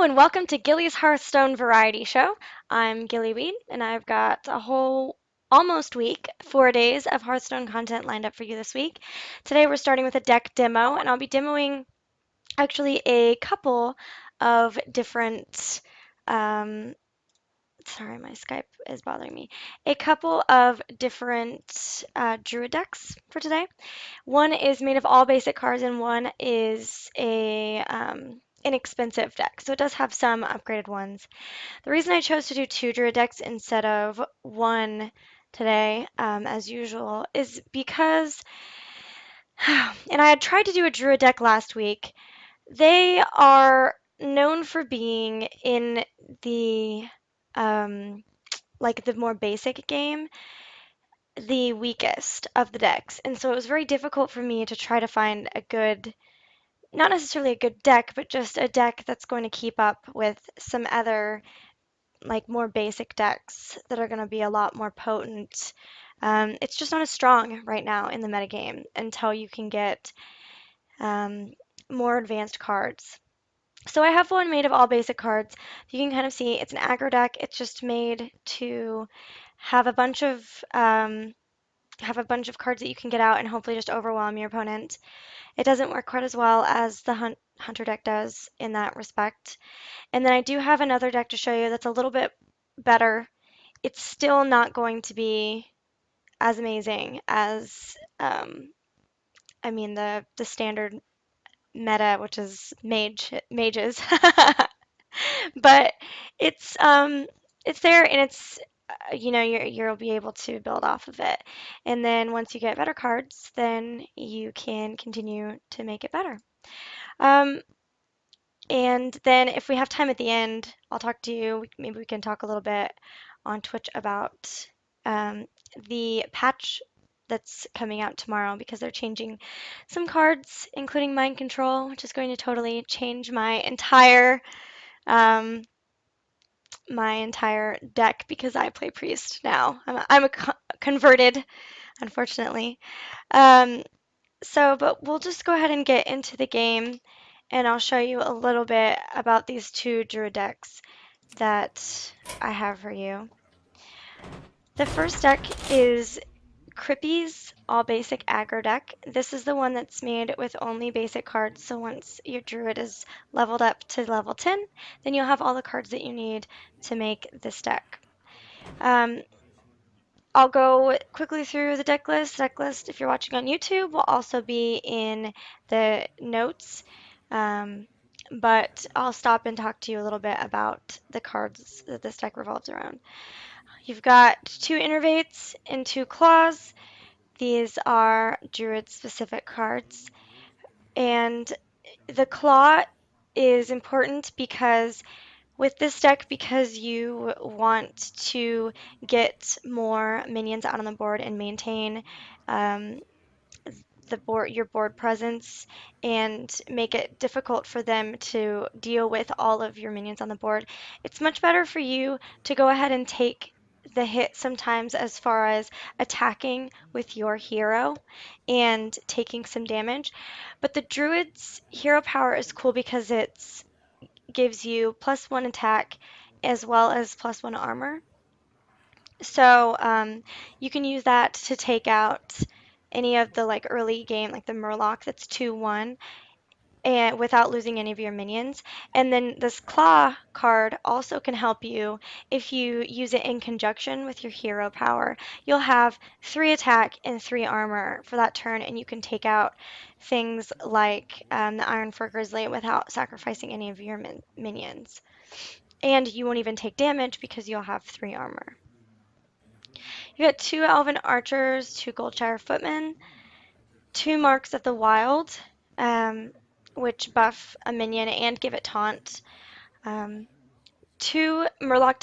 and welcome to Gilly's Hearthstone Variety Show. I'm Gilly Weed, and I've got a whole almost week, 4 days of Hearthstone content lined up for you this week. Today we're starting with a deck demo, and I'll be demoing actually a couple of different, um, sorry, my Skype is bothering me, a couple of different Druid decks for today. One is made of all basic cards, and one is a inexpensive deck. So it does have some upgraded ones. The reason I chose to do two Druid decks instead of one today, as usual, is because, and I had tried to do a Druid deck last week. They are known for being in the um, like the more basic game, the weakest of the decks. And so it was very difficult for me to try to find a good, not necessarily a good deck, but just a deck that's going to keep up with some other, like more basic decks that are going to be a lot more potent. It's just not as strong right now in the metagame until you can get um, more advanced cards. So I have one made of all basic cards. You can kind of see it's an aggro deck. It's just made to have a bunch of cards that you can get out and hopefully just overwhelm your opponent. It doesn't work quite as well as the Hunter deck does in that respect. And then I do have another deck to show you that's a little bit better. It's still not going to be as amazing as, I mean, the standard meta, which is mages. But it's um it's there, and it's you'll be able to build off of it. And then once you get better cards, then you can continue to make it better. Um, and then if we have time at the end, I'll talk to you. Maybe we can talk a little bit on Twitch about um, the patch that's coming out tomorrow because they're changing some cards, including Mind Control, which is going to totally change um, my entire deck because I play Priest now. I'm a converted, unfortunately. Um, but we'll just go ahead and get into the game, and I'll show you a little bit about these two Druid decks that I have for you. The first deck is Krippi's All Basic Aggro deck. This is the one that's made with only basic cards, so once your Druid is leveled up to level 10, then you'll have all the cards that you need to make this deck. Um, I'll go quickly through the deck list. Deck list, if you're watching on YouTube, will also be in the notes. Um, but I'll stop and talk to you a little bit about the cards that this deck revolves around. You've got two Innervates and two Claws. These are Druid-specific cards. And the Claw is important because with this deck, because you want to get more minions out on the board and maintain um, your board presence and make it difficult for them to deal with all of your minions on the board, it's much better for you to go ahead and take the hit sometimes as far as attacking with your hero and taking some damage. But the Druid's hero power is cool because it's gives you +1 attack as well as +1 armor. So you can use that to take out any of the like early game, like the Murloc that's 2/1, and without losing any of your minions. And then this Claw card also can help you if you use it in conjunction with your hero power. You'll have 3 attack and 3 armor for that turn, and you can take out things like the Ironfur Grizzly without sacrificing any of your minions. And you won't even take damage because you'll have 3 armor. You got 2 Elven Archers, 2 Goldshire Footmen, 2 Marks of the Wild, um, which buff a minion and give it taunt. Um, 2 Murloc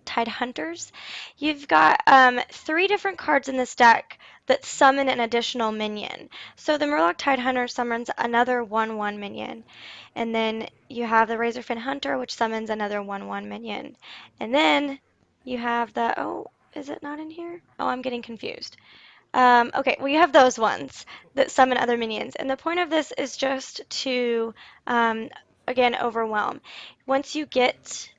Tidehunters. You've got 3 different cards in this deck that summon an additional minion. So the Murloc Tidehunter summons another 1/1 minion. And then you have the Razorfen Hunter, which summons another 1/1 minion. And then you have the, oh, is it not in here? Oh, I'm getting confused. Okay, well, you have those ones that summon other minions. And the point of this is just to again, overwhelm. Once you get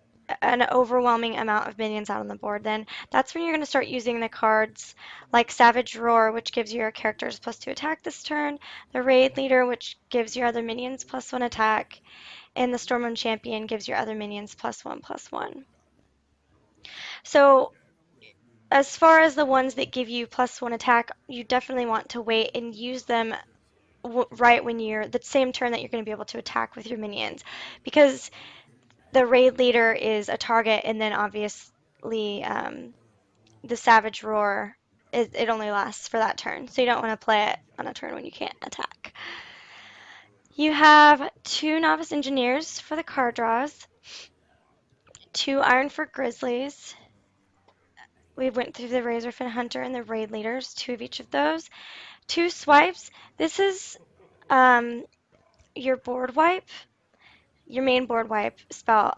an overwhelming amount of minions out on the board, then that's when you're going to start using the cards like Savage Roar, which gives your characters +2 attack this turn, the Raid Leader, which gives your other minions +1 attack, and the Stormwind Champion gives your other minions +1/+1. So as far as the ones that give you +1 attack, you definitely want to wait and use them right when you're the same turn that you're going to be able to attack with your minions, because the Raid Leader is a target, and then obviously the Savage Roar, it only lasts for that turn, so you don't want to play it on a turn when you can't attack. You have 2 Novice Engineers for the card draws, 2 Ironfur Grizzlies. We went through the Razorfen Hunter and the Raid Leaders, 2 of each of those. 2 Swipes. This is your board wipe, your main board wipe spell.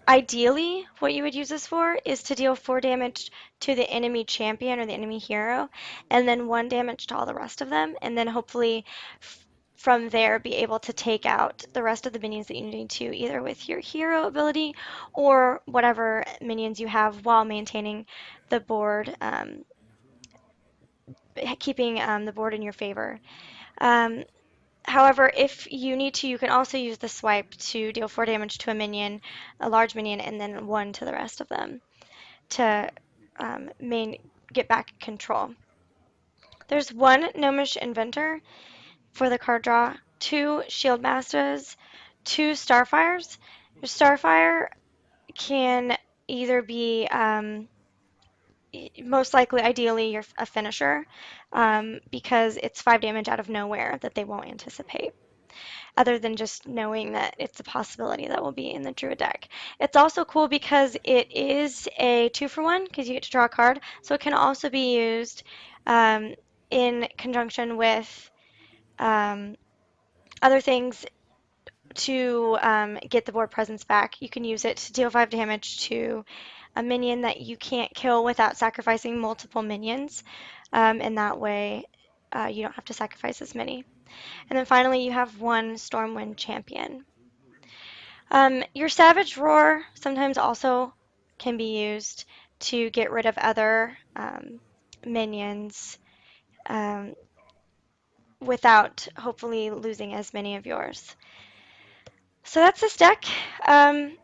Ideally, what you would use this for is to deal 4 damage to the enemy champion or the enemy hero, and then 1 damage to all the rest of them, and then hopefully from there be able to take out the rest of the minions that you need to, either with your hero ability or whatever minions you have while maintaining the board, keeping the board in your favor. However, if you need to, you can also use the swipe to deal 4 damage to a minion, a large minion, and then 1 to the rest of them to get back control. There's 1 Gnomish Inventor for the card draw, 2 Shieldmastas, 2 Starfires. Your Starfire can either be, most likely, ideally, you're a finisher, because it's 5 damage out of nowhere that they won't anticipate, other than just knowing that it's a possibility that will be in the Druid deck. It's also cool because it is a 2-for-1, because you get to draw a card, so it can also be used in conjunction with other things to get the board presence back. You can use it to deal 5 damage to a minion that you can't kill without sacrificing multiple minions, and that way you don't have to sacrifice as many. And then finally, you have 1 Stormwind Champion. Your Savage Roar sometimes also can be used to get rid of other minions without hopefully losing as many of yours. So that's this deck. I'm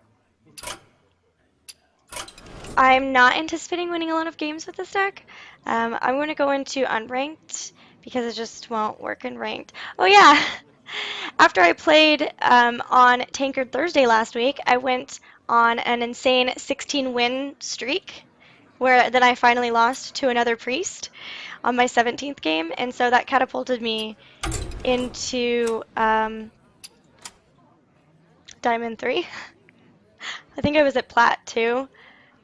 not anticipating winning a lot of games with this deck. I'm going to go into unranked because it just won't work in ranked. Oh yeah, after I played on Tankard Thursday last week, I went on an insane 16-win streak where then I finally lost to another priest on my 17th game, and so that catapulted me into Diamond 3. I think I was at Plat 2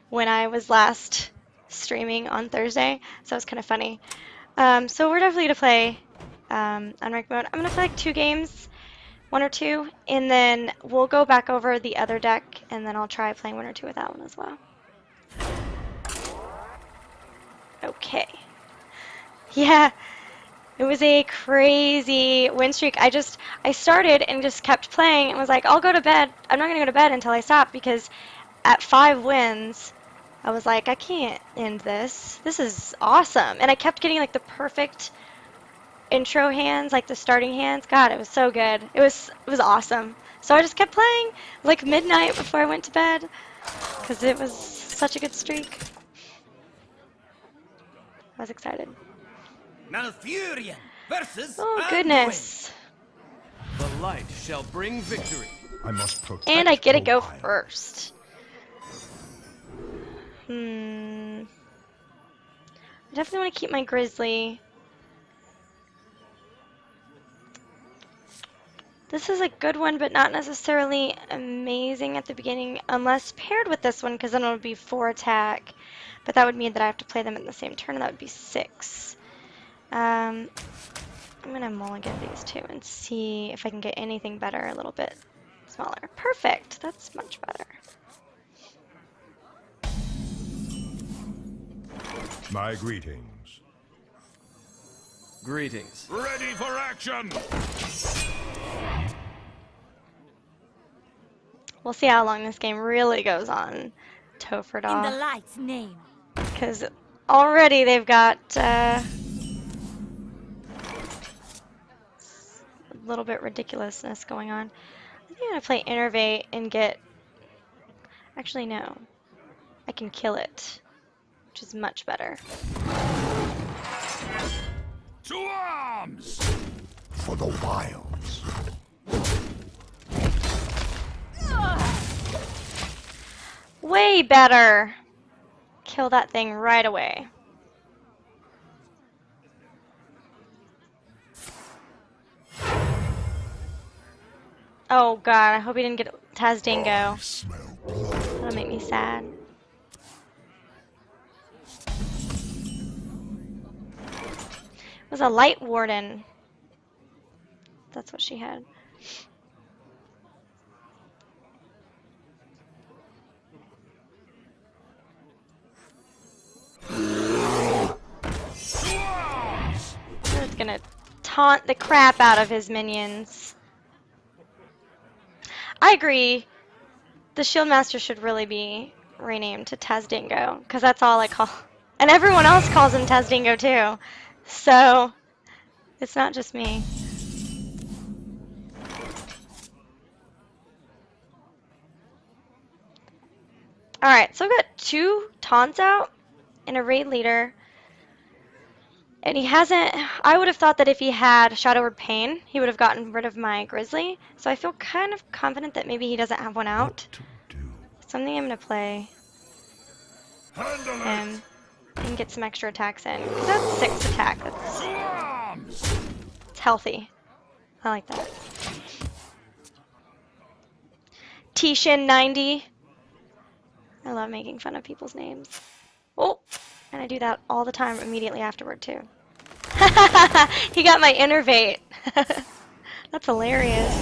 when I was last streaming on Thursday, so it was kind of funny. So we're definitely going to play unranked mode. I'm going to play like 2 games, 1 or 2, and then we'll go back over the other deck, and then I'll try playing 1 or 2 with that one as well. Okay. Yeah, it was a crazy win streak. I started and just kept playing and was like, I'll go to bed. I'm not going to go to bed until I stop, because at 5 wins, I was like, I can't end this. This is awesome. And I kept getting like the perfect intro hands, like the starting hands. God, it was so good. It was awesome. So I just kept playing like midnight before I went to bed because it was such a good streak. I was excited. Malfurion versus Oh goodness. The light shall bring victory. I must protect. And I get to go Goldshire. first. I definitely want to keep my Grizzly. This is a good one, but not necessarily amazing at the beginning, unless paired with this one, because then it would be 4 attack. But that would mean that I have to play them in the same turn, and that would be 6. I'm going to mulligan these 2 and see if I can get anything better, a little bit smaller. Perfect! That's much better. My greetings. Greetings. Ready for action! We'll see how long this game really goes on. In the Topherdaw. light's name. Because already they've got a little bit ridiculousness going on. I think I'm going to play Innervate and get... Actually, no. I can kill it, which is much better. To arms! For the wilds. Way better! Kill that thing right away. Oh god, I hope he didn't get Tazdingo. Smell blood. That'll make me sad. It was a light warden. That's what she had. It's gonna taunt the crap out of his minions. I agree. The Shieldmaster should really be renamed to Tazdingo, because that's all I call. And everyone else calls him Tazdingo too. So, it's not just me. Alright, so I've got 2 taunts out and a raid leader. And he hasn't... I would have thought that if he had Shadow Word Pain, he would have gotten rid of my Grizzly. So I feel kind of confident that maybe he doesn't have one out. What to do? Something I'm going to play Handle him and get some extra attacks in. 'Cause that's 6 attack. That's To arms! it's healthy. I like that. Tishin 90. I love making fun of people's names. Oh, and I do that all the time immediately afterward too. He got my Innervate. That's hilarious.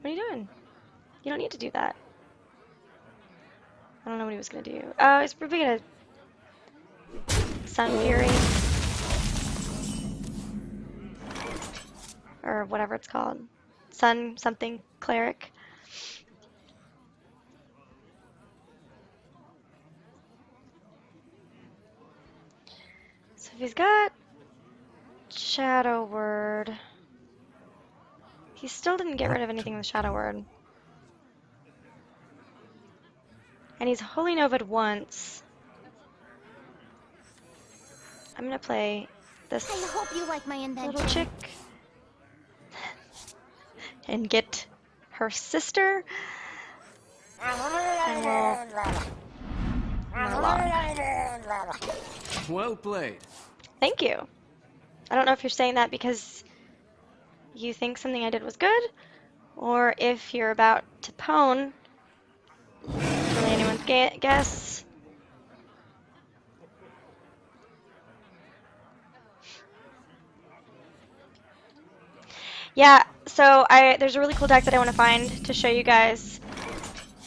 What are you doing? You don't need to do that. I don't know what he was gonna do. Oh, he's probably gonna Sun Fury. Or whatever it's called. Sun something cleric. So if he's got Shadow Word, he still didn't get rid of anything with Shadow Word. And he's Holy Nova'd once. I'm gonna play this I hope you like my invention. little chick and get her sister. And we'll Murloc. Well played. Thank you. I don't know if you're saying that because you think something I did was good, or if you're about to pwn. It's really anyone's guess. Yeah, so there's a really cool deck that I want to find to show you guys.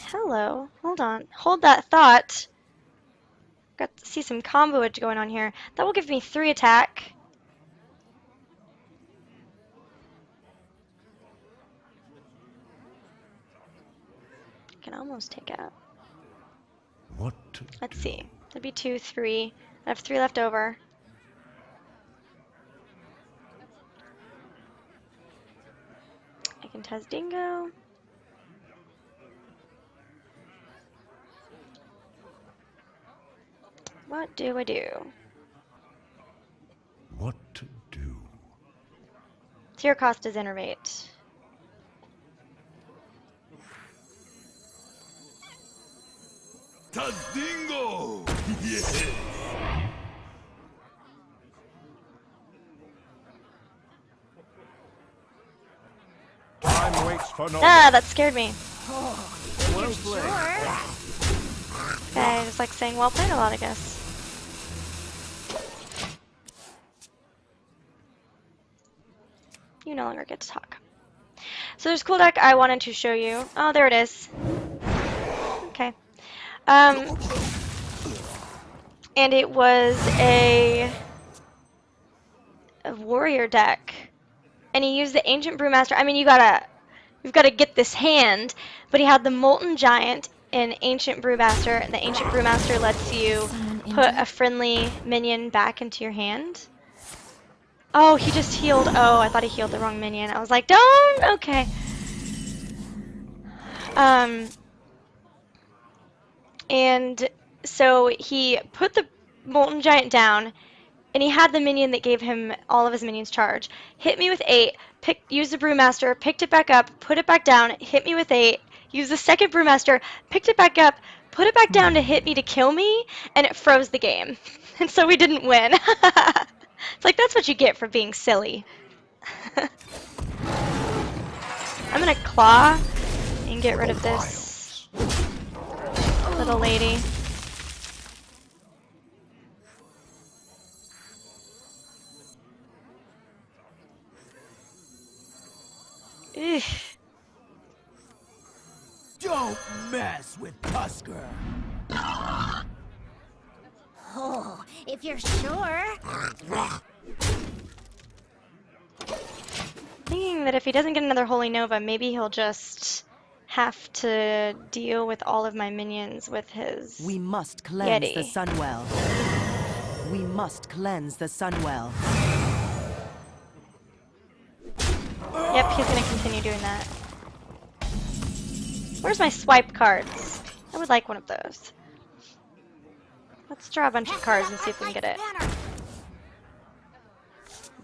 Hello, hold on. Hold that thought. Got to see some comboage going on here. That will give me 3 attack. I can almost take out. What to Let's do? see. That'd be 2, 3. I have 3 left over. I can Tazdingo. What do I do? What to do? Tier cost is Innervate. Tazdingo! Yes! Time waits for no Ah, that scared me. Well played. Okay, just like saying well played a lot, I guess. You no longer get to talk. So there's a cool deck I wanted to show you. Oh, there it is. Okay. And it was a warrior deck. And he used the Ancient Brewmaster. I mean, you gotta we've got to get this hand. But he had the Molten Giant and Ancient Brewmaster, and the Ancient Brewmaster lets you put a friendly minion back into your hand. Oh, he just healed. Oh, I thought he healed the wrong minion. I was like, don't. Okay. And so he put the Molten Giant down, and he had the minion that gave him all of his minions charge. Hit me with 8, used the Brewmaster, picked it back up, put it back down, hit me with 8, used the second Brewmaster, picked it back up, put it back down to hit me to kill me, and it froze the game. And so we didn't win. It's like, that's what you get for being silly. I'm gonna claw and get rid of this little lady. Ugh. Don't mess with Tusker. Oh, if you're sure. Thinking that if he doesn't get another Holy Nova, maybe he'll just have to deal with all of my minions with his We must cleanse the Yeti. Sunwell. We must cleanse the Sunwell. Yep, he's gonna continue doing that. Where's my swipe cards? I would like one of those. Let's draw a bunch of cards and see if we can get it.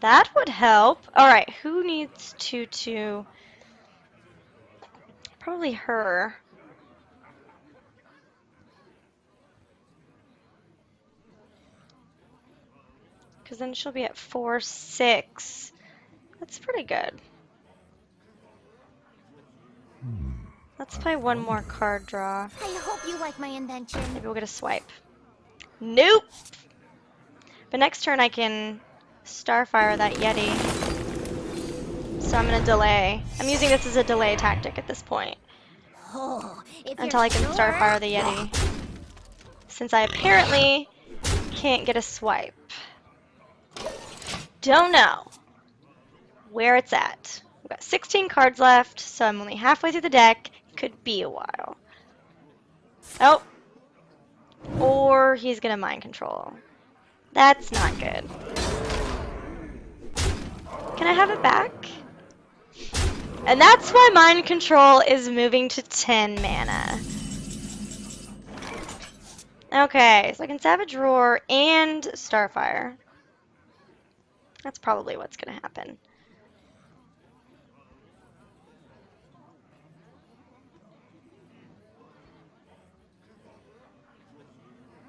That would help. Alright, who needs 2/2? Probably her. Because then she'll be at 4/6. That's pretty good. Let's play one more card draw. I hope you like my invention. Maybe we'll get a swipe. Nope! But next turn I can Starfire that Yeti. So I'm gonna delay. I'm using this as a delay tactic at this point. Oh, if Until I can you're Starfire the Yeti. Since I apparently can't get a swipe. Don't know where it's at. We've got 16 cards left, so I'm only halfway through the deck. Could be a while. Oh. Or he's gonna mind control. That's not good. Can I have it back? And that's why mind control is moving to 10 mana. Okay, so I can Savage Roar and Starfire. That's probably what's gonna happen.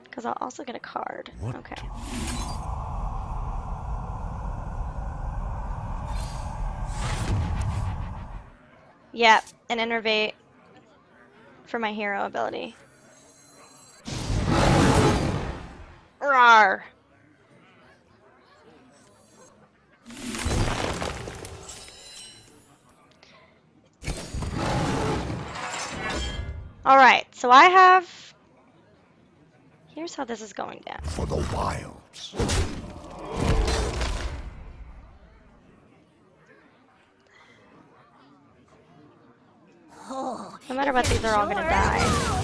Because I'll also get a card. What Okay. Yep, an Innervate for my hero ability. Rawr! Alright, so I have... Here's how this is going down. For the wilds. Oh, No matter if what, you're these are all gonna sure. die.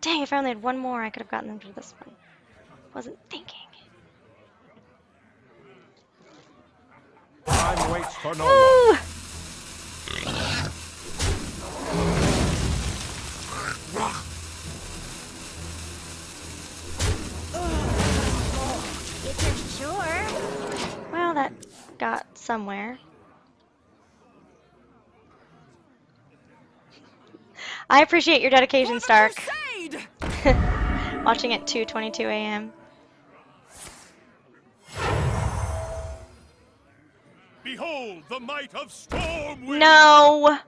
Dang, if I only had one more, I could have gotten them to this one. Wasn't thinking. Time waits for no one. Woo! If you're sure. Well, that got somewhere. I appreciate your dedication, Stark. Watching at 2:22 a.m. Behold the might of Stormwind! No!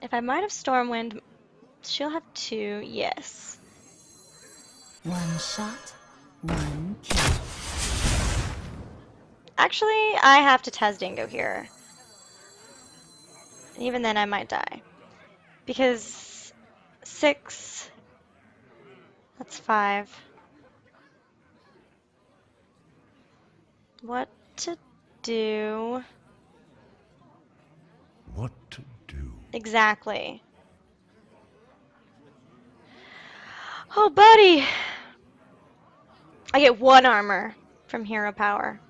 If I might have Stormwind, she'll have 2, yes. One shot, one kill. Actually, I have to Tazdingo here. And even then, I might die. Because 6. That's 5. What to do? What to do? Exactly. Oh, buddy! I get 1 armor from hero power.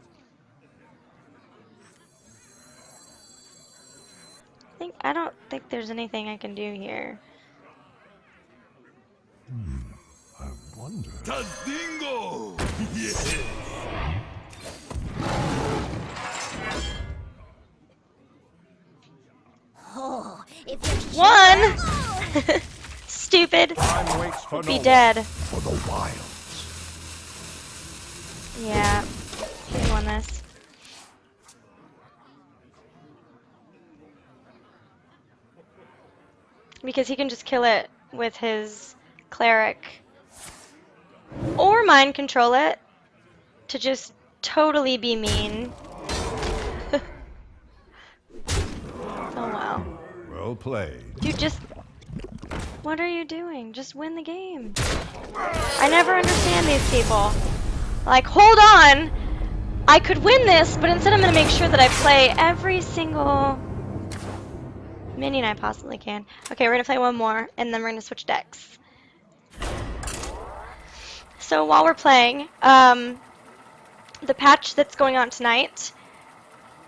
I don't think there's anything I can do here. I wonder. Tadingo! Yes! Oh, if you're 1! Stupid. Time waits for no Be one. dead. For the wilds. Yeah. He won this. Because he can just kill it with his cleric. Or mind control it to just totally be mean. Oh wow. Well played. Dude, just... What are you doing? Just win the game. I never understand these people. Like, hold on! I could win this, but instead I'm gonna make sure that I play every single minion I possibly can. Okay, we're gonna play one more, and then we're gonna switch decks. So while we're playing, the patch that's going on tonight,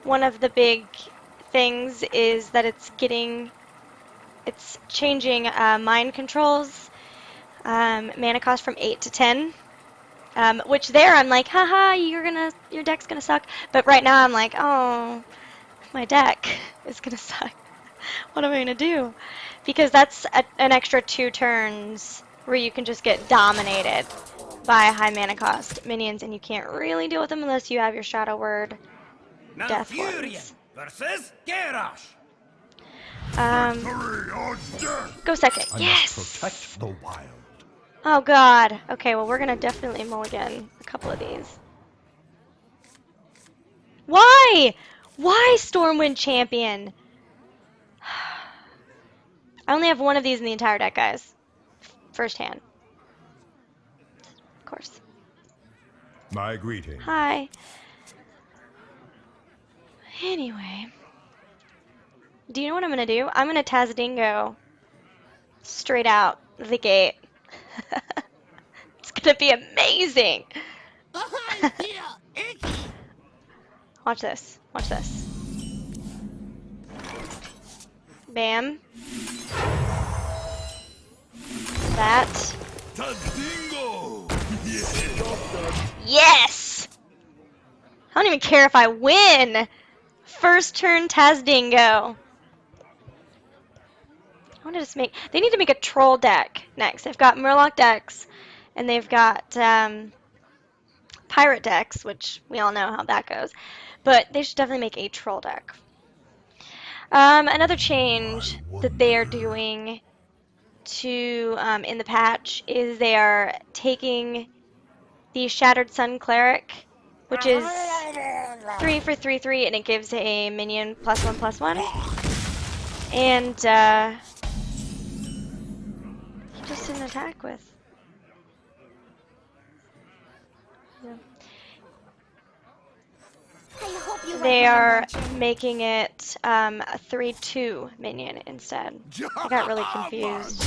one of the big things is that it's changing mind controls, mana cost from 8 to 10. Which there I'm like, haha, your deck's gonna suck. But right now I'm like, oh, my deck is gonna suck. What am I gonna do? Because that's an extra 2 turns where you can just get dominated by high mana cost minions, and you can't really deal with them unless you have your Shadow Word Death ones. versus Garrosh. Victory or death! Go second. I Yes! must protect the wild. Oh god. Okay, well we're gonna definitely mulligan a couple of these. Why? Why Stormwind Champion? I only have one of these in the entire deck, guys. First hand. Of course. My greeting. Hi. Anyway. Do you know what I'm gonna do? I'm gonna Tazadingo straight out the gate. It's gonna be amazing. Watch this. Watch this. Bam. That. Tadingo! Yes! Yes! I don't even care if I win. First turn Tazdingo. I want to just make... They need to make a troll deck next. They've got Murloc decks, and they've got pirate decks, which we all know how that goes. But they should definitely make a troll deck. Another change that they are doing to in the patch is they are taking the Shattered Sun Cleric, which is 3 for 3/3, and it gives a minion +1/+1. And he just didn't attack with. Yeah. I hope you They like my are invention. making it a 3/2 minion instead. I got really confused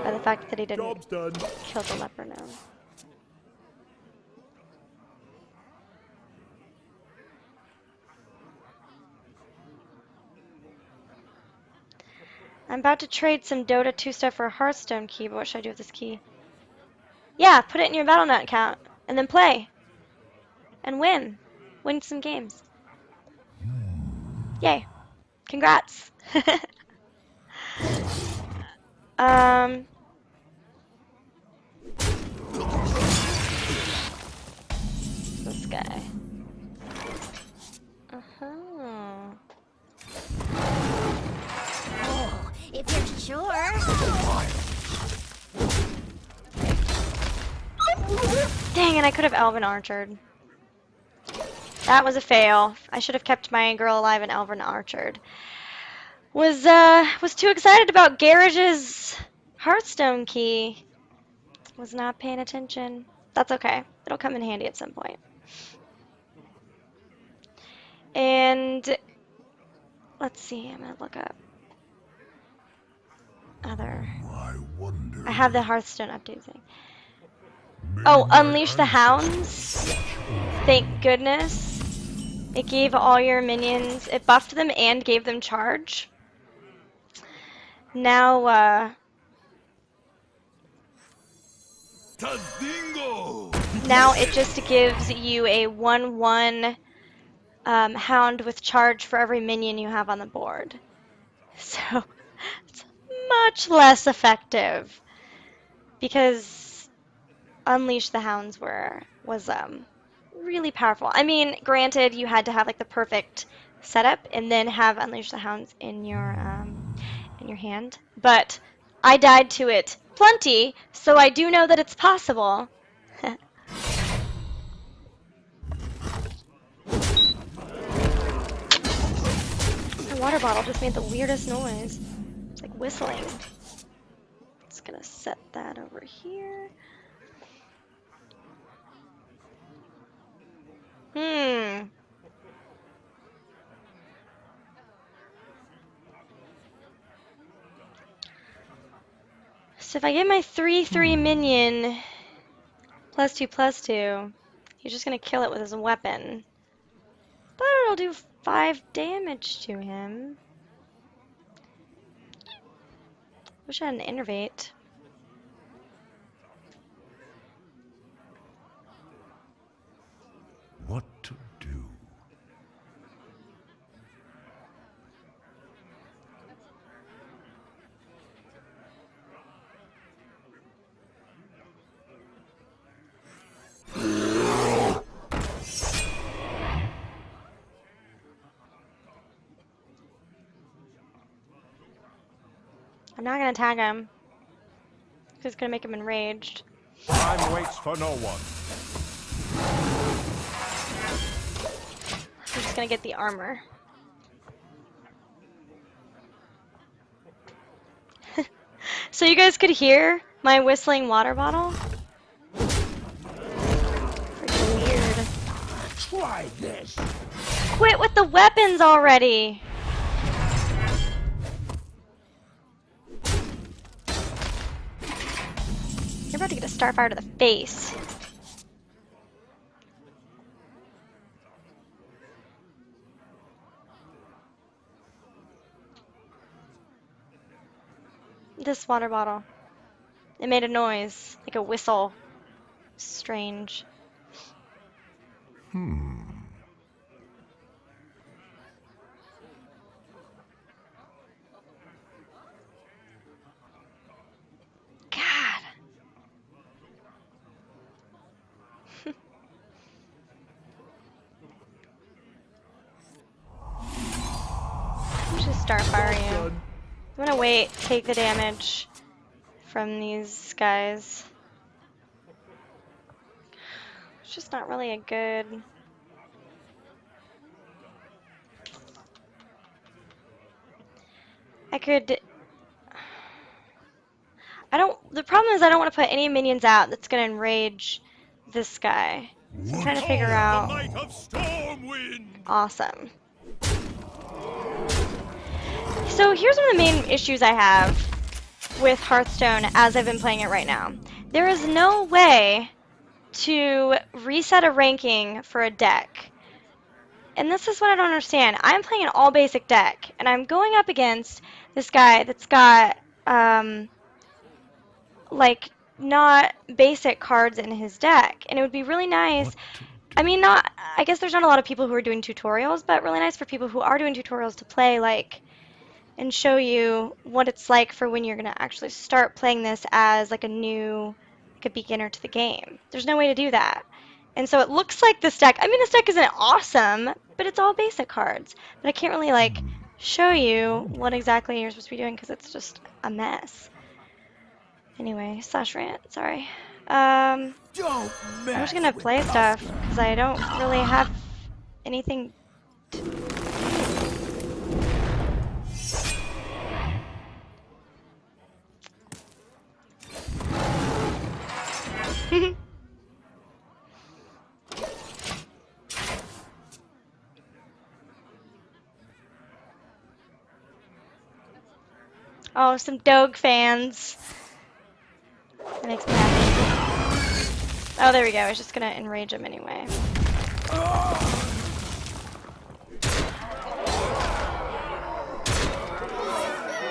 by the fact that he didn't Job's done. kill the Leper Gnome. I'm about to trade some Dota 2 stuff for a Hearthstone key, but what should I do with this key? Yeah, put it in your Battle.net account, and then play. And win. Win some games. Yay. Congrats. This guy. Uh-huh. Oh, if you're sure. Dang it, I could have Elven Archered. That was a fail. I should have kept my girl alive and Elven Archered. Was too excited about Garish's Hearthstone key. Was not paying attention. That's okay. It'll come in handy at some point. And let's see. I'm gonna look up other. I wonder. I have the Hearthstone update thing. May Oh, my Unleash the Hounds. Thank goodness. It gave all your minions, it buffed them and gave them charge. Now, Tadingo! now it just gives you a 1/1 hound with charge for every minion you have on the board. So it's much less effective because Unleash the Hounds was really powerful. I mean, granted, you had to have like the perfect setup and then have Unleash the Hounds in your hand, but I died to it plenty, so I do know that it's possible. My water bottle just made the weirdest noise. It's like whistling. Just gonna set that over here. So if I get my 3/3 minion +2/+2, he's just gonna kill it with his weapon. But it'll do 5 damage to him. Wish I had an Innervate. What to do? I'm not gonna tag him. It's gonna make him enraged. Time waits for no one. I'm just gonna get the armor. So you guys could hear my whistling water bottle? Freaking weird. Try this. Quit with the weapons already! You're about to get a Starfire to the face. This water bottle. It made a noise, like a whistle. Strange. God. I'm just Starfire you. I'm gonna wait, take the damage from these guys. It's just not really a good... I could... The problem is I don't want to put any minions out that's gonna enrage this guy. So I'm trying to figure The out... might of Stormwind! Awesome. So here's one of the main issues I have with Hearthstone as I've been playing it right now. There is no way to reset a ranking for a deck. And this is what I don't understand. I'm playing an all basic deck, and I'm going up against this guy that's got, like, not basic cards in his deck. And it would be really nice. I mean, I guess there's not a lot of people who are doing tutorials, but really nice for people who are doing tutorials to play, like, and show you what it's like for when you're going to actually start playing this as like a beginner to the game. There's no way to do that. And so it looks like this deck, I mean, this deck isn't awesome, but it's all basic cards. But I can't really like show you what exactly you're supposed to be doing because it's just a mess. Anyway, / rant, sorry. I'm just going to play stuff because I don't really have anything to... Oh, some Doge fans. That makes me happy. Oh, there we go. I was just gonna enrage him anyway.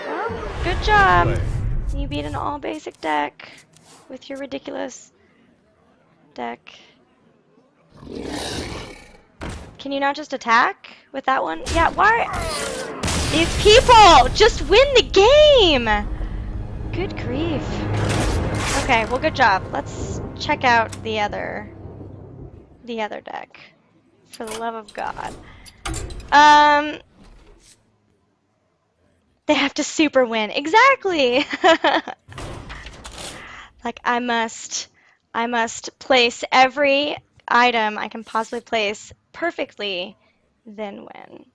Well, good job. You beat an all basic deck with your ridiculous deck. Can you not just attack with that one? Yeah, why? These people! Just win the game! Good grief. Okay, well, good job. Let's check out the other deck. For the love of God. They have to super win. Exactly! Like, I must place every item I can possibly place perfectly, then win.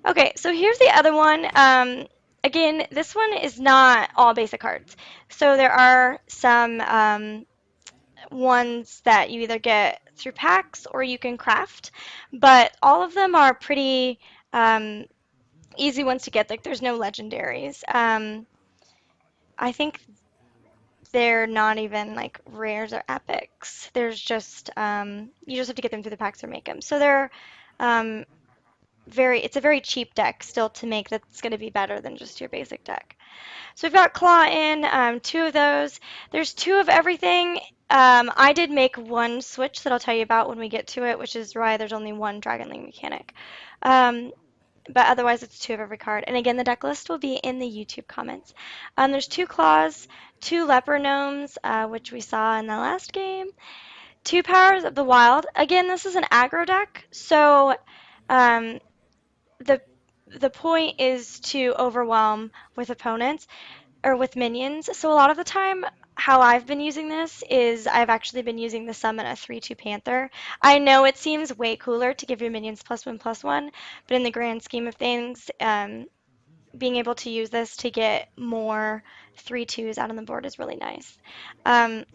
Okay, so here's the other one. Again, this one is not all basic cards. So there are some ones that you either get through packs or you can craft, but all of them are pretty easy ones to get. Like, there's no legendaries. I think they're not even like rares or epics. There's just you just have to get them through the packs or make them. So they're um, it's a very cheap deck still to make that's going to be better than just your basic deck. So we've got Claw in, two of those. There's two of everything. I did make one switch that I'll tell you about when we get to it, which is why there's only one Dragonling Mechanic. But otherwise it's two of every card. And again, the deck list will be in the YouTube comments. There's two Claws, two Leper Gnomes, which we saw in the last game, two Powers of the Wild. Again, this is an aggro deck, so um, the the point is to overwhelm with opponents or with minions. So a lot of the time, how I've been using this is I've actually been using the summon a 3/2 Panther. I know it seems way cooler to give your minions +1/+1, but in the grand scheme of things, being able to use this to get more 3/2s out on the board is really nice. Um,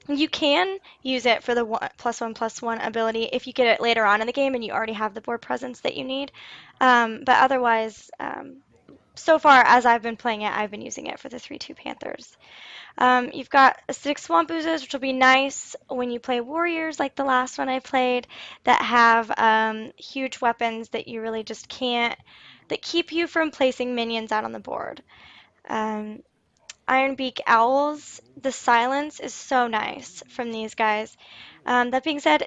you can use it for the +1/+1 ability if you get it later on in the game and you already have the board presence that you need. But otherwise, so far as I've been playing it, I've been using it for the 3/2 Panthers. You've got acidic swamp oozes, which will be nice when you play warriors like the last one I played that have huge weapons that you really just can't, that keep you from placing minions out on the board. Um, Ironbeak Owls, the silence is so nice from these guys. That being said,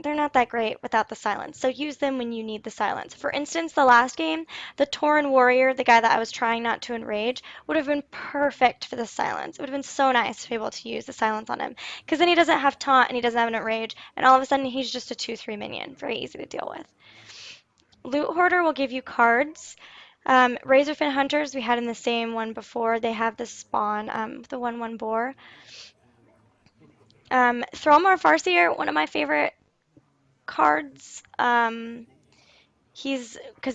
they're not that great without the silence, so use them when you need the silence. For instance, the last game, the Tauren Warrior, the guy that I was trying not to enrage, would have been perfect for the silence. It would have been so nice to be able to use the silence on him, because then he doesn't have taunt and he doesn't have an enrage, and all of a sudden he's just a 2/3 minion. Very easy to deal with. Loot Hoarder will give you cards. Razorfen Hunters, we had in the same one before. They have the spawn, the 1/1 boar. Thrallmar Farseer, one of my favorite cards. Because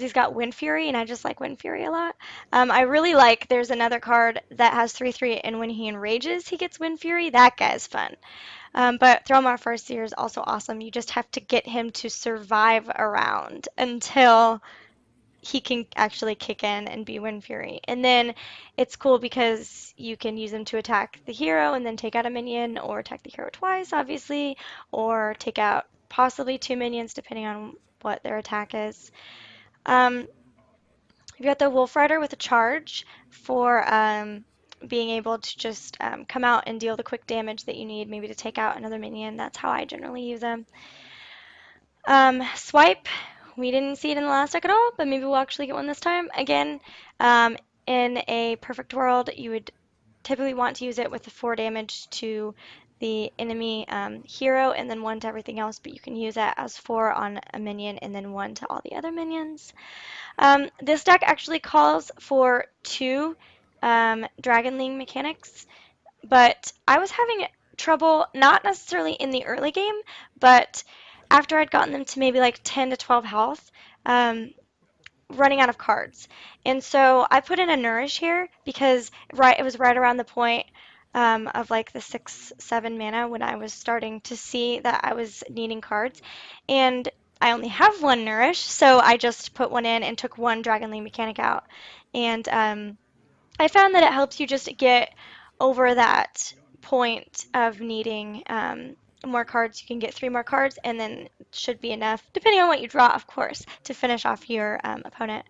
he's got Wind Fury, and I just like Wind Fury a lot. I really like, there's another card that has 3/3, and when he enrages, he gets Wind Fury. That guy's fun. But Thrallmar Farseer is also awesome. You just have to get him to survive around until he can actually kick in and be Wind Fury. And then it's cool because you can use him to attack the hero and then take out a minion, or attack the hero twice, obviously, or take out possibly two minions, depending on what their attack is. You've got the Wolfrider with a charge for being able to just come out and deal the quick damage that you need, maybe to take out another minion. That's how I generally use them. Swipe, we didn't see it in the last deck at all, but maybe we'll actually get one this time. Again, in a perfect world, you would typically want to use it with the 4 damage to the enemy hero and then 1 to everything else, but you can use that as 4 on a minion and then 1 to all the other minions. This deck actually calls for 2 Dragonling mechanics, but I was having trouble, not necessarily in the early game, but after I'd gotten them to maybe like 10 to 12 health, running out of cards. And so I put in a Nourish here because it was right around the point of like the 6-7 mana when I was starting to see that I was needing cards. And I only have 1 Nourish, so I just put 1 in and took 1 Dragonling Mechanic out. And I found that it helps you just get over that point of needing more cards. You can get 3 more cards, and then it should be enough, depending on what you draw, of course, to finish off your opponent.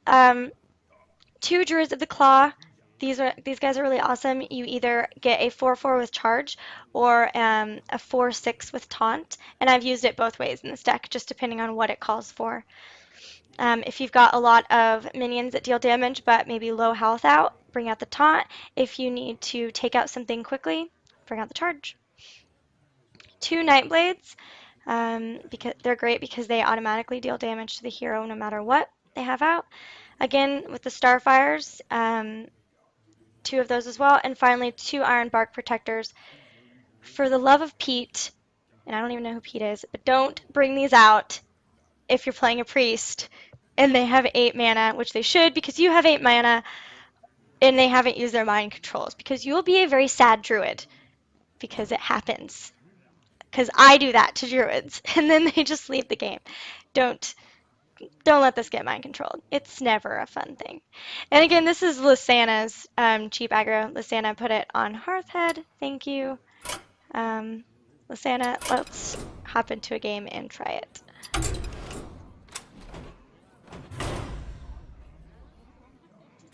2 Druids of the Claw. These guys are really awesome. You either get a 4/4 with charge or a 4/6 with taunt, and I've used it both ways in this deck, just depending on what it calls for. If you've got a lot of minions that deal damage but maybe low health out, bring out the taunt. If you need to take out something quickly, bring out the charge. 2 Nightblades, because they're great because they automatically deal damage to the hero no matter what they have out. Again, with the Starfires, 2 of those as well. And finally, 2 Ironbark Protectors. For the love of Pete, and I don't even know who Pete is, but don't bring these out if you're playing a priest and they have 8 mana, which they should because you have 8 mana and they haven't used their mind controls, because you'll be a very sad druid because it happens. Because I do that to druids and then they just leave the game. Don't let this get mind controlled. It's never a fun thing. And again, this is Lissanna's cheap aggro. Lissanna put it on Hearthhead. Thank you. Lissanna, let's hop into a game and try it.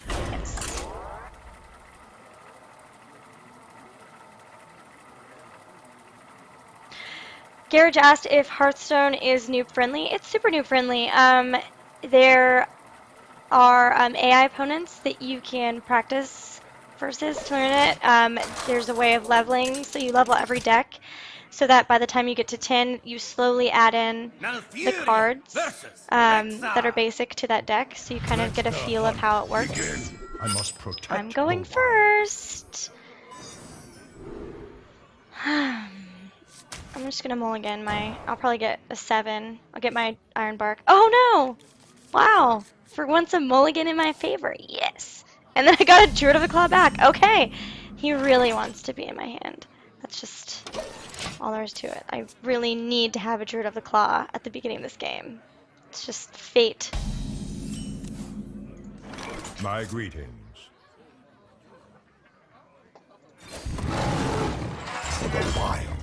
Yes. Garage asked if Hearthstone is noob friendly. It's super noob friendly. There are AI opponents that you can practice versus to learn it. There's a way of leveling, so you level every deck so that by the time you get to 10, you slowly add in the cards that are basic to that deck, so you kind of get a feel of how it works. I must protect I'm going the first. I'm just gonna mulligan I'll probably get a 7. I'll get my Ironbark. Oh no! Wow! For once a mulligan in my favor. Yes! And then I got a Druid of the Claw back. Okay! He really wants to be in my hand. That's just all there is to it. I really need to have a Druid of the Claw at the beginning of this game. It's just fate. My greetings.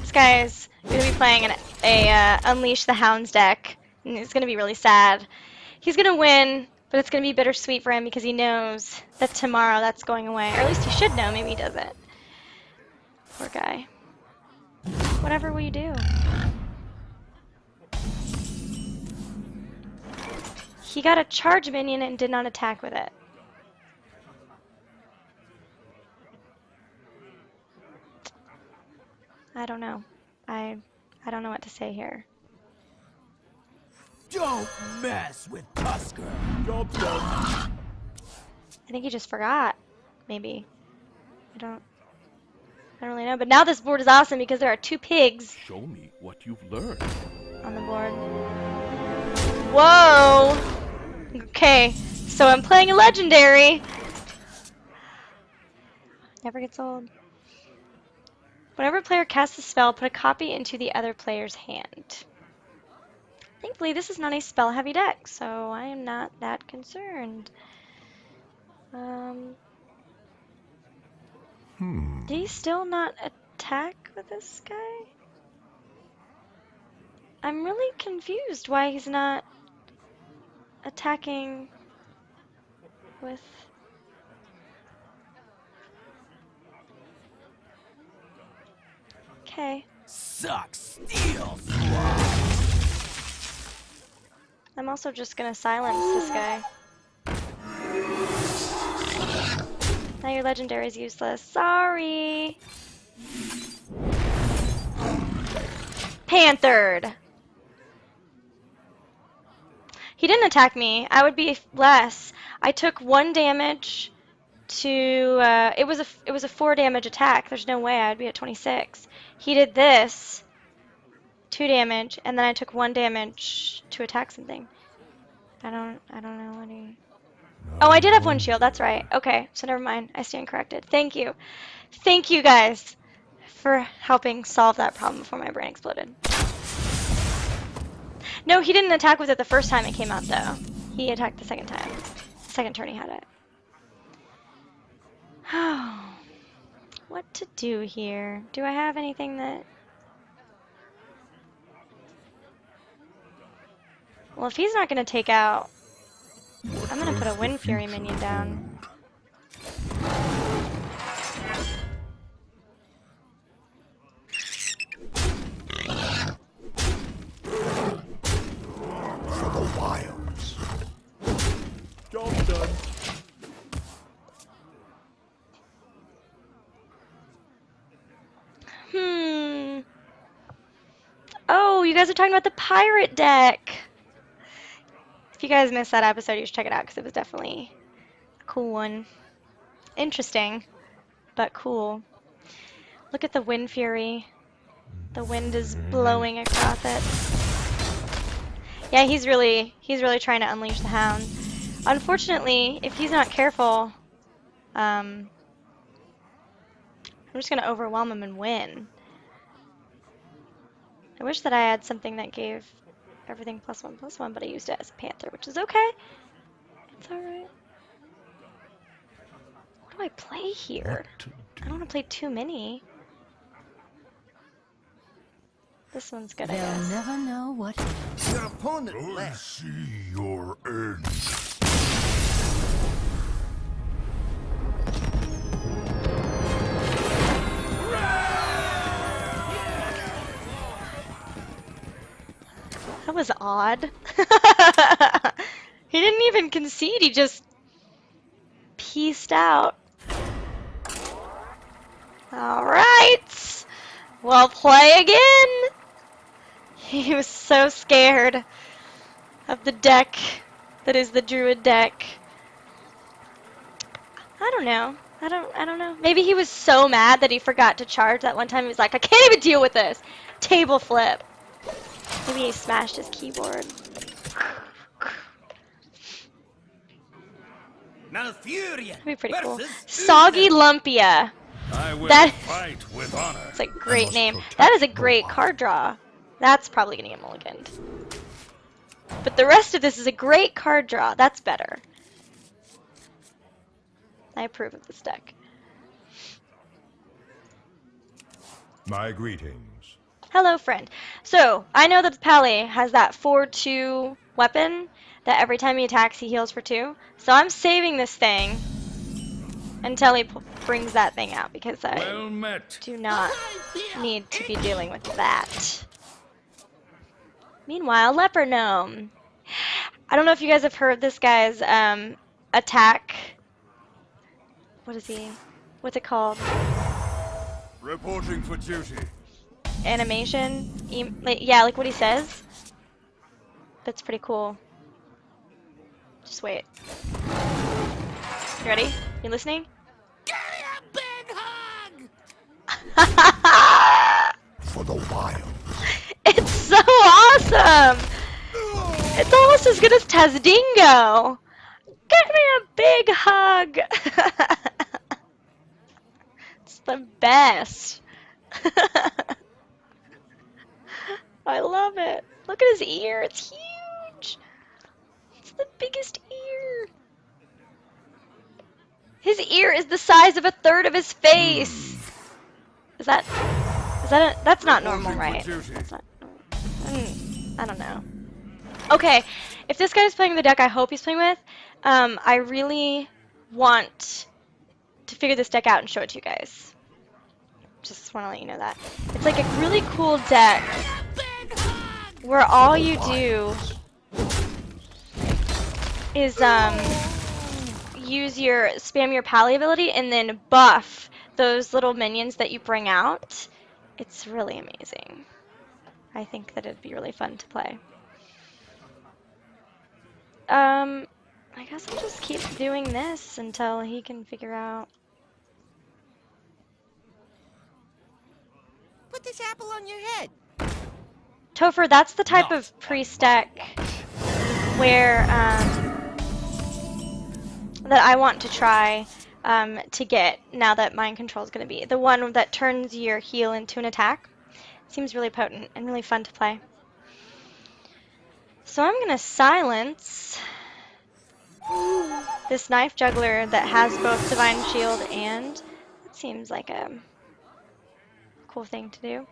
This guy's gonna be playing a Unleash the Hounds deck, and he's gonna be really sad. He's gonna win, but it's gonna be bittersweet for him because he knows that tomorrow that's going away. Or at least he should know, maybe he doesn't. Poor guy. Whatever will you do? He got a charge minion and did not attack with it. I don't know. I don't know what to say here. Don't mess with Tusker. Job done. I think he just forgot. Maybe. I don't really know. But now this board is awesome because there are 2 pigs Show me what you've learned. on the board. Whoa! Okay, so I'm playing a legendary. Never gets old. Whenever a player casts a spell, put a copy into the other player's hand. Thankfully, this is not a spell-heavy deck, so I am not that concerned. Did he still not attack with this guy? I'm really confused why he's not attacking with... Okay. Suck steel. I'm also just gonna silence this guy. Now your legendary is useless. Sorry! Panthered! He didn't attack me. I would be less. I took 1 damage to... it was a 4 damage attack. There's no way I'd be at 26. He did this. 2 damage, and then I took 1 damage to attack something. I don't know what he... Oh, I did have 1 shield, that's right. Okay, so never mind. I stand corrected. Thank you. Thank you guys for helping solve that problem before my brain exploded. No, he didn't attack with it the first time it came out, though. He attacked the second time. Second turn he had it. Oh, what to do here? Do I have anything that... Well, if he's not going to take out... I'm going to put a Does the Wind Fury future minion down. For the wilds. Job done. Oh, you guys are talking about the pirate deck. If you guys missed that episode, you should check it out because it was definitely a cool one. Interesting, but cool. Look at the Wind Fury. The wind is blowing across it. Yeah, he's really trying to unleash the hound. Unfortunately, if he's not careful, I'm just gonna overwhelm him and win. I wish that I had something that gave everything +1/+1, but I used it as a panther, which is okay. It's alright. What do I play here? What to I don't want to play too many. This one's good, I They'll guess. never know what. Your opponent I left. see your end. That was odd. He didn't even concede, he just pieced out. Alright. Well, play again. He was so scared of the deck that is the Druid deck. I don't know. I don't know. Maybe he was so mad that he forgot to charge that one time. He was like, I can't even deal with this. Table flip. Maybe he smashed his keyboard. Malfurion That'd be pretty cool. versus Soggy Ooze. Lumpia. I will That- fight with honor. It's a great must name. protect That is a the great wild. card draw. That's probably going to get mulliganed. But the rest of this is a great card draw. That's better. I approve of this deck. My greetings. Hello, friend. So, I know that Pally has that 4/2 weapon that every time he attacks, he heals for 2. So I'm saving this thing until he brings that thing out because I Well met. do not need to be dealing with that. Meanwhile, Leper Gnome. I don't know if you guys have heard this guy's attack. What is he? What's it called? Reporting for duty. Animation? Yeah, like what he says. That's pretty cool. Just wait. You ready? You listening? For the wild. It's so awesome! It's almost as good as Tazdingo! Get me a big hug! It's the best. I love it. Look at his ear, it's huge! It's the biggest ear. His ear is the size of a third of his face! That's not normal, Reporting right? for duty. That's not, I don't know. Okay, if this guy's playing the deck I hope he's playing with, I really want to figure this deck out and show it to you guys. Just want to let you know that. It's like a really cool deck where all you do is spam your Pally ability and then buff those little minions that you bring out. It's really amazing. I think that it'd be really fun to play. I guess I'll just keep doing this until he can figure out. Put this apple on your head. Topher, that's the type of priest deck where that I want to try to get now that mind control is going to be the one that turns your heal into an attack. Seems really potent and really fun to play. So I'm going to silence this knife juggler that has both Divine Shield and it seems like a cool thing to do.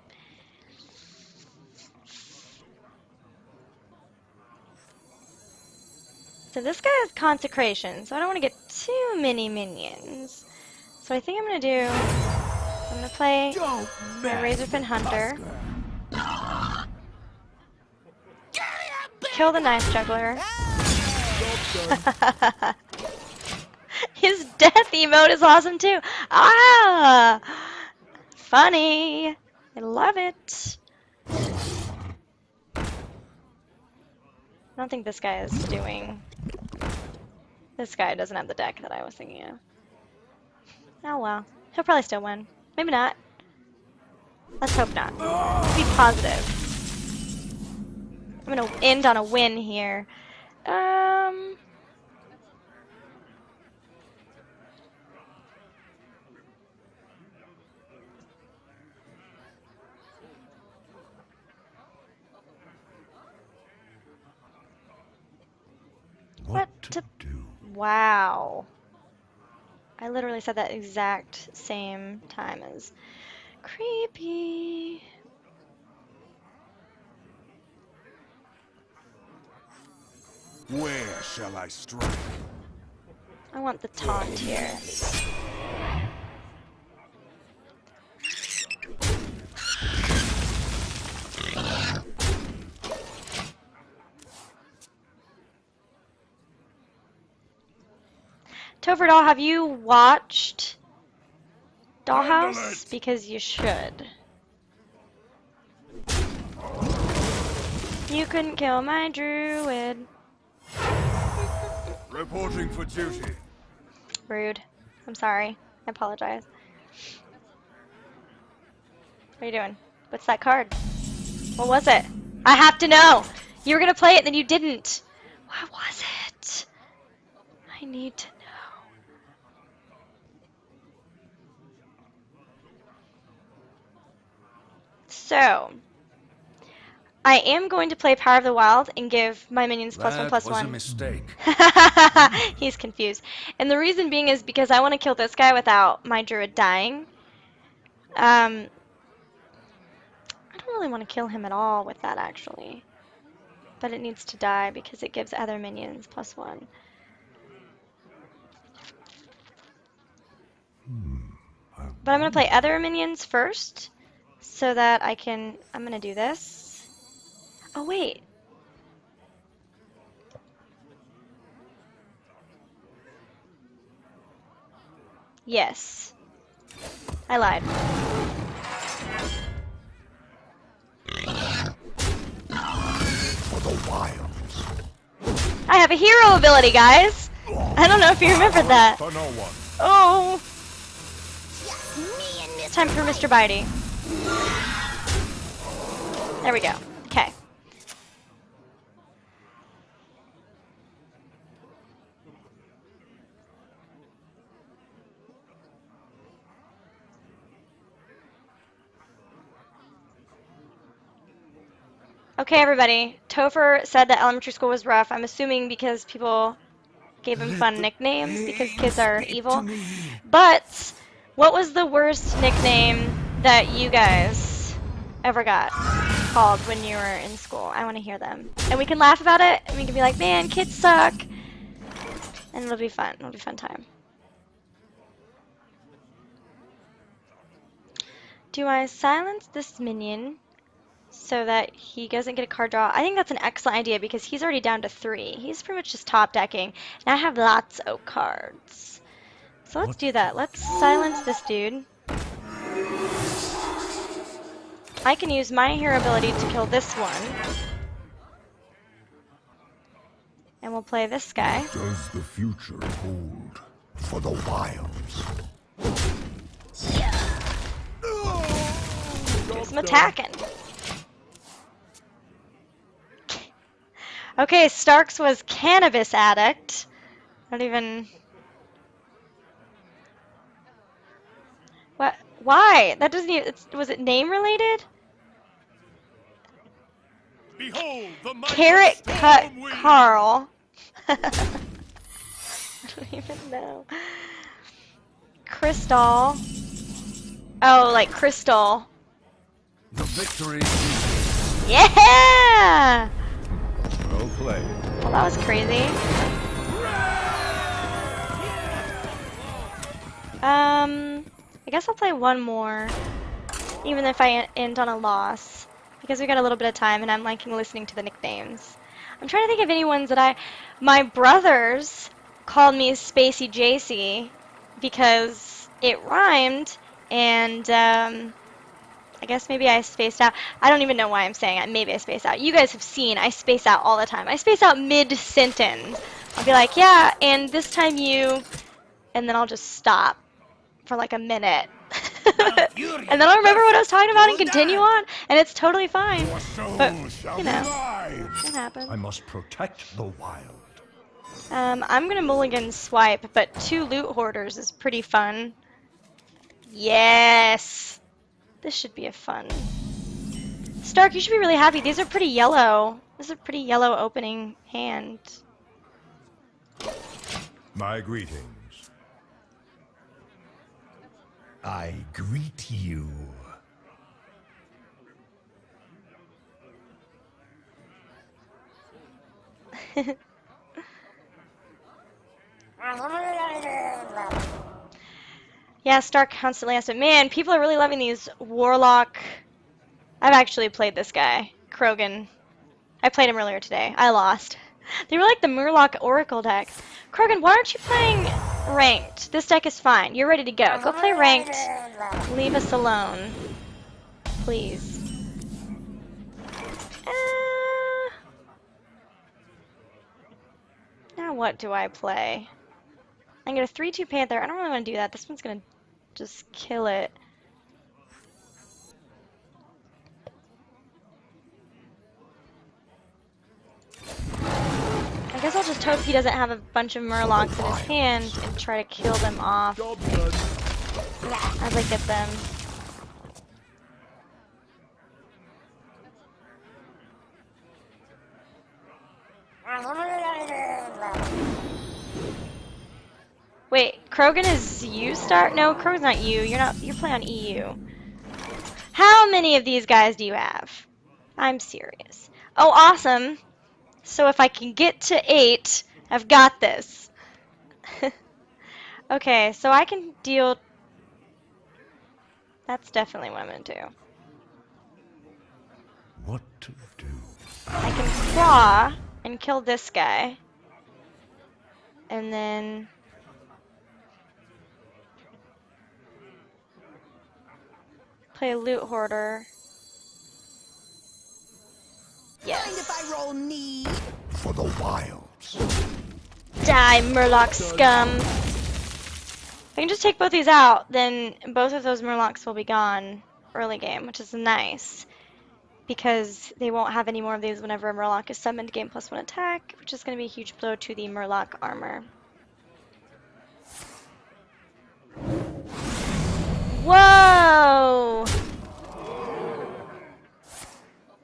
So this guy has Consecration, so I don't want to get too many minions. So I think I'm going to do, I'm going to play my Razorfen Hunter, kill the Knife Juggler. His death emote is awesome too. Ah! Funny. I love it. I don't think this guy is doing... This guy doesn't have the deck that I was thinking of. Oh well. He'll probably still win. Maybe not. Let's hope not. Let's be positive. I'm gonna end on a win here. What to do? Wow. I literally said that exact same time as Krippi. Where shall I strike? I want the taunt here. Topher Doll, have you watched Dollhouse? Because you should. You couldn't kill my druid. Reporting for duty. Rude. I'm sorry. I apologize. What are you doing? What's that card? What was it? I have to know! You were gonna play it, then you didn't. What was it? I need to know. So, I am going to play Power of the Wild and give my minions +1/+1. That was a mistake. He's confused. And the reason being is because I want to kill this guy without my druid dying. I don't really want to kill him at all with that, actually. But it needs to die because it gives other minions +1. But I'm going to play other minions first so that I can... I'm going to do this. Oh, wait. Yes. I lied. For the wilds. I have a hero ability, guys. I don't know if you remember that. For no one. Oh. Just me and Mr. Time for Mr. Bitey. There we go. Okay. Okay, everybody. Topher said that elementary school was rough. I'm assuming because people gave him fun nicknames because kids are evil. But what was the worst nickname that you guys ever got called when you were in school? I want to hear them. And we can laugh about it, and we can be like, man, kids suck. And it'll be fun. It'll be a fun time. Do I silence this minion so that he doesn't get a card draw? I think that's an excellent idea because he's already down to 3. He's pretty much just top decking. And I have lots of cards. So let's do that. Let's silence this dude. I can use my hero ability to kill this one. And we'll play this guy. What does the future hold for the wilds? Do some attacking. Okay, Starks was cannabis addict. I don't even... What? Why? That doesn't even... Was it name related? Behold the might Carrot of cut Stormwind. Carl. don't even know. Crystal. Oh, like crystal. The victory. Yeah! Well played. Well, that was crazy. I guess I'll play one more, even if I end on a loss, because we got a little bit of time and I'm liking listening to the nicknames. I'm trying to think of any ones that my brothers called me Spacey JC because it rhymed, and I guess maybe I spaced out. I don't even know why I'm saying it. Maybe I spaced out. You guys have seen I space out all the time. I space out mid-sentence. I'll be like, yeah, and this time you, and then I'll just stop for like a minute. And then I'll remember what I was talking about and continue on, and it's totally fine. Your soul But, shall you be know, mine. it happens. I must protect the wild. I'm gonna mulligan swipe, but 2 loot hoarders is pretty fun. Yes! This should be a fun. Stark, you should be really happy. These are pretty yellow. This is a pretty yellow opening hand. My greetings. I greet you. Yeah, Stark constantly asks, man, people are really loving these Warlock. I've actually played this guy, Krogan. I played him earlier today. I lost. They were like the Murloc Oracle deck. Krogan, why aren't you playing ranked? This deck is fine. You're ready to go. Go play ranked. Leave us alone. Please. Now what do I play? I'm going to 3-2 Panther. I don't really want to do that. This one's going to just kill it. I guess I'll just hope he doesn't have a bunch of Murlocs in his hand and try to kill them off as I get them. Wait, Krogan is you start? No, Krogan's not you. You're playing on EU. How many of these guys do you have? I'm serious. Oh, awesome. So if I can get to 8, I've got this. Okay, so I can deal... That's definitely what I'm going to do. What to do? I can claw and kill this guy. And then... play a loot hoarder. Yes. Mind if I roll knee? For the wilds. Die, Murloc scum! If I can just take both these out, then both of those Murlocs will be gone early game, which is nice. Because they won't have any more of these whenever a Murloc is summoned, game +1 attack, which is going to be a huge blow to the Murloc armor. Whoa!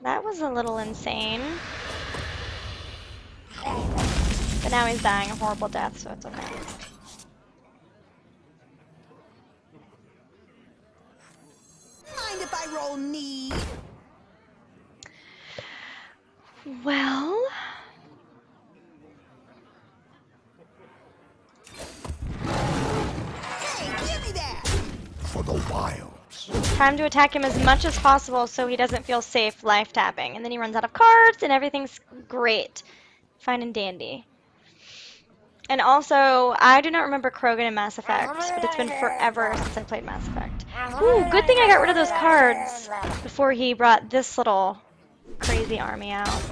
That was a little insane. But now he's dying a horrible death, so it's okay. Mind if I roll knee? Well... Hey, give me that! For the wilds. time to attack him as much as possible so he doesn't feel safe life tapping. And then he runs out of cards and everything's great. Fine and dandy. And also, I do not remember Krogan in Mass Effect, but it's been forever since I played Mass Effect. Ooh, good thing I got rid of those cards before he brought this little crazy army out.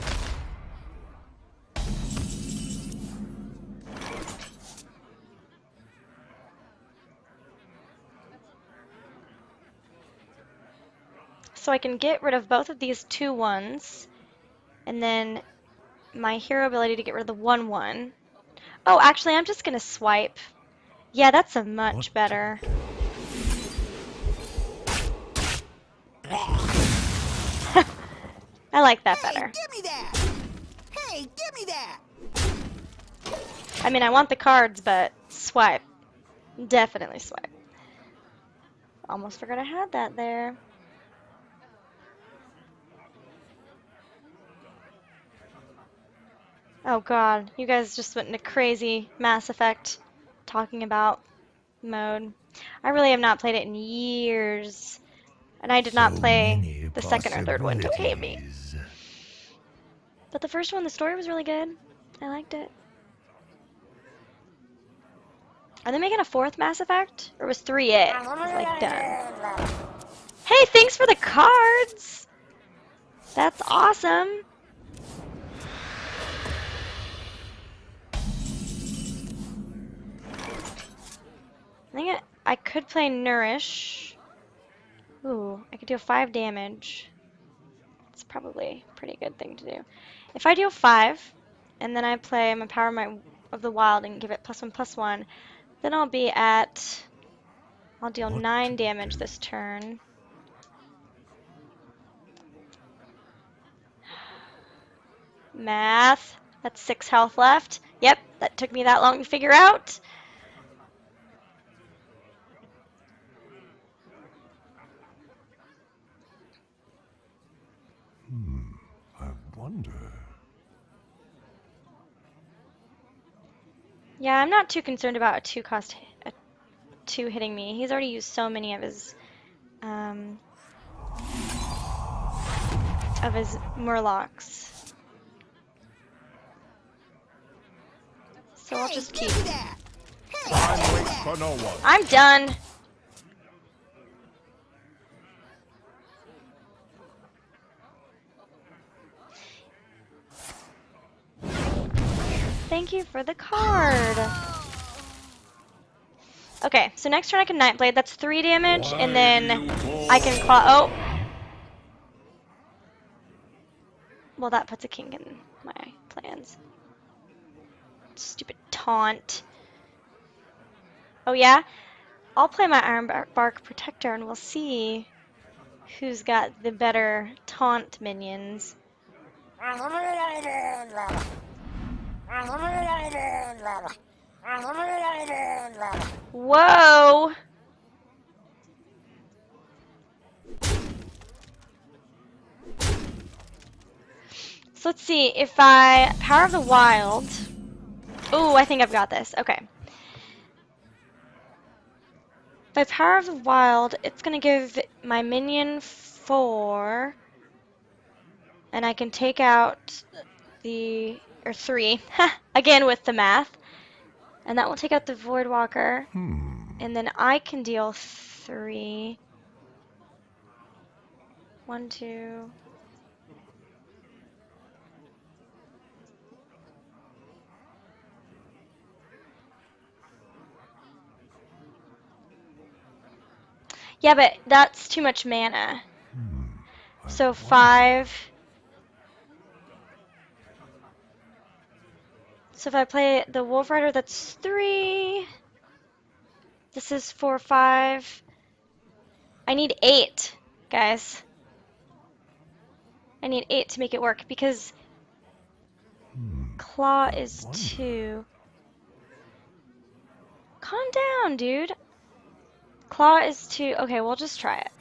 So I can get rid of both of these 2/1s, and then my hero ability to get rid of the 1/1. Oh, actually, I'm just gonna swipe. Yeah, that's a much better. I like that better. Hey, give me that! Hey, give me that! I mean, I want the cards, but swipe. Definitely swipe. Almost forgot I had that there. Oh god, you guys just went into crazy Mass Effect talking about mode. I really have not played it in years. And I did not So play many the second or third one. Don't hate me. possibilities. But the first one, the story was really good. I liked it. Are they making a fourth Mass Effect? Or was 3 it? Like, done. Hey, thanks for the cards! That's awesome! I think I could play Nourish. Ooh, I could deal 5 damage. It's probably a pretty good thing to do. If I deal 5, and then I play my Power of the Wild and give it +1/+1, then I'll be at... I'll deal What 9 to damage do? this turn. Math. That's 6 health left. Yep, that took me that long to figure out. I wonder. Yeah, I'm not too concerned about a 2 hitting me. He's already used so many of his Murlocs. So I'll Hey, just give keep. me that. Hey, Time give me waits that. for no one. I'm done. Thank you for the card. Okay, so next turn I can Nightblade. That's 3 damage, and then I can claw. Oh! Well, that puts a kink in my plans. Stupid taunt. Oh, yeah? I'll play my Ironbark Protector, and we'll see who's got the better taunt minions. Whoa! So let's see, if I Power of the Wild... Ooh, I think I've got this. Okay. If I Power of the Wild, it's going to give my minion 4, and I can take out or 3, again with the math, and that will take out the Voidwalker, and then I can deal 3. 1, 2... Yeah, but that's too much mana. So 5. So if I play the Wolfrider, that's 3. This is 4, 5. I need 8, guys. I need 8 to make it work because Claw is 2. Calm down, dude. Claw is 2. Okay, we'll just try it.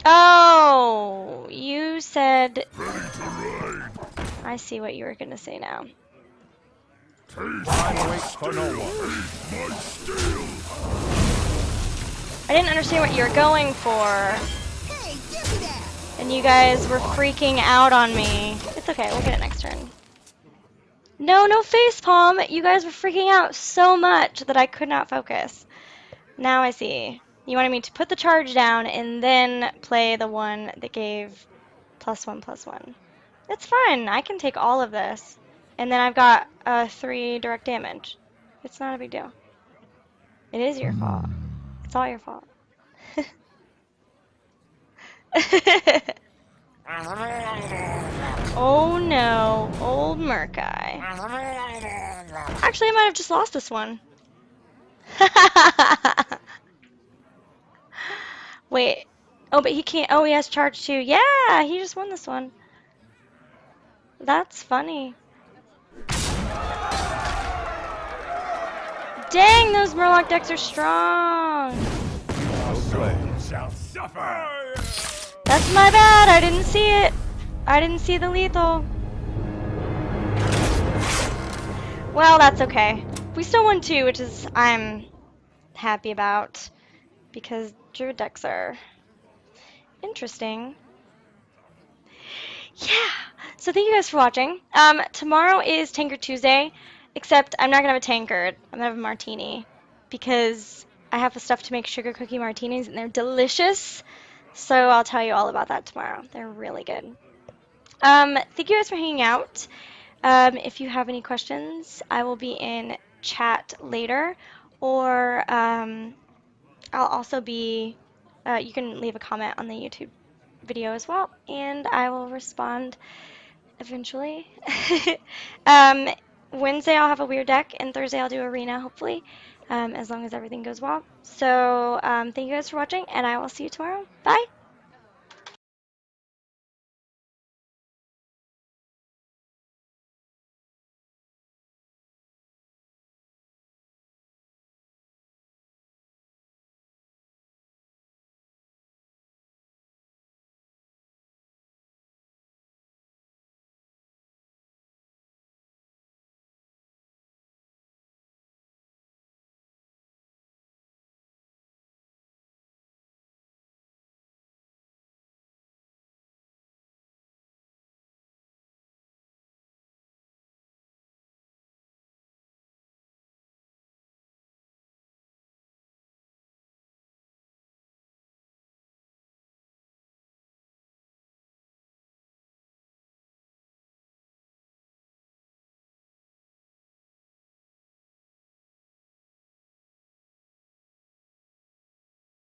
Oh, you said... I see what you were going to say now. Time waits for no one. I didn't understand what you were going for, Hey, give me that. and you guys were freaking out on me. It's okay, we'll get it next turn. No, no facepalm! You guys were freaking out so much that I could not focus. Now I see. You wanted me to put the charge down and then play the one that gave +1/+1. It's fine. I can take all of this. And then I've got 3 direct damage. It's not a big deal. It is your fault. It's all your fault. Oh no, old Murkai. Actually, I might have just lost this one. Wait. Oh, but he can't. Oh, he has charge too. Yeah, he just won this one. That's funny. Dang, those Murloc decks are strong. Soul shall suffer. That's my bad. I didn't see it. I didn't see the lethal. Well, that's okay. We still won 2, which is I'm happy about because Druid decks are interesting. Yeah. So thank you guys for watching. Tomorrow is Tankard Tuesday, except I'm not gonna have a tankard. I'm gonna have a martini because I have the stuff to make sugar cookie martinis and they're delicious. So I'll tell you all about that tomorrow. They're really good. Thank you guys for hanging out. If you have any questions, I will be in chat later, or I'll also be. You can leave a comment on the YouTube video as well, and I will respond eventually. um, Wednesday I'll have a weird deck, and Thursday I'll do arena, hopefully, as long as everything goes well. So thank you guys for watching, and I will see you tomorrow. Bye!